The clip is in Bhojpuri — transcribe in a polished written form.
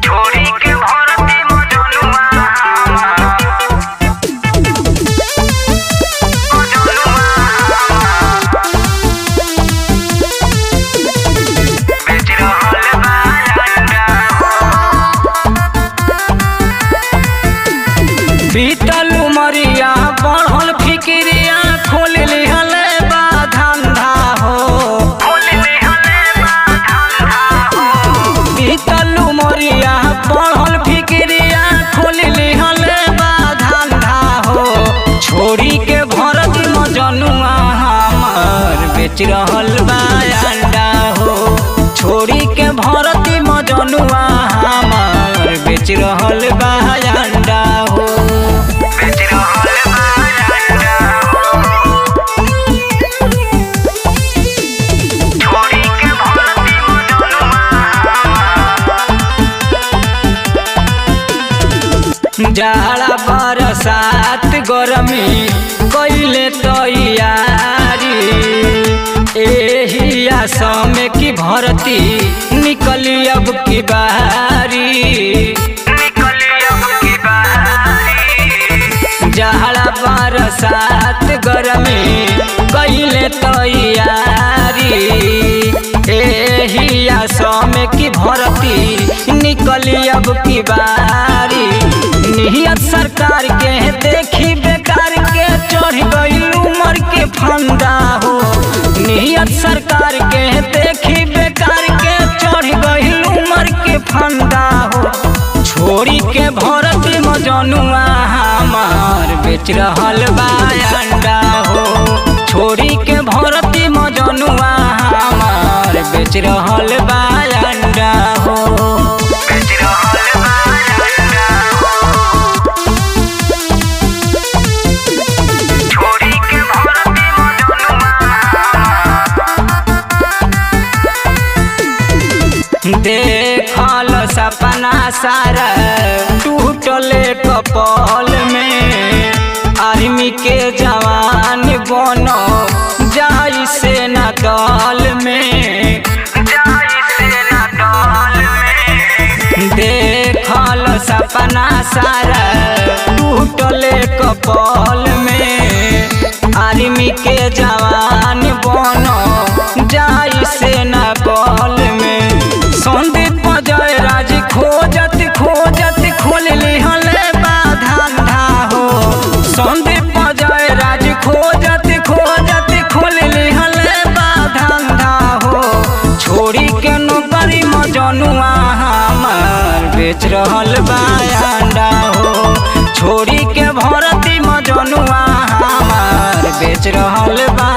छोड़ी के भरती मजनुआ बेच रहल बा अंडा। बीतल उमरिया बढ़ल फिक्रिया खोल लिहल बा धंधा हो। बीतल उमरिया बढ़ल फिक्रिया खोल लिहल बा धंधा हो। छोड़ी के भरत मजनुआ हमर बेच रहल बा अंडा हो। छोड़ी के भरती मजनुआ हमर बेच रहल बा अंडा हो। बेच रहल बा अंडा हो। छोड़ी के भरती मजनुआ जाड़ा बरसात गरमी कइले तैयारी। एही आशा में की भरती निकली अब की बारी। जाड़ा बरसात गरमी कइले तैयारी। एही आशा में की भरती निकली अब की बारी। नियत सरकार के देखी बेकार के चढ़ गइल उमर के फंदा हो। नियत सरकार के देखी बेकार के चढ़ गइल उमर के फंदा हो। छोड़ी के भरत मजनुआ हमार बेच रहल बा अंडा हो। छोड़ी के भरती मजनुआ हमार बेच रहल बा अंडा हो। बेच रहल बा अंडा हो। छोड़ी के भरती मजनुआ देखल सपना सारा टूटले कपल में। आर्मी के जवान बनो जाई से न दल में। देखल सपना सारा टूटले कपल में। आर्मी के जवान बनो जाई से न बल में। संदीप जय राज खोजत खोजत खोल लिहल बा धंधा हो। संदीप जय राज खोजत खोजत खोल लिहल बा धंधा हो। छोड़ी के नौकरी मजनुआ हमर बेच रहल बा अंडा हो। छोड़ी के भरती मजनुआ हमर बेच रहल बा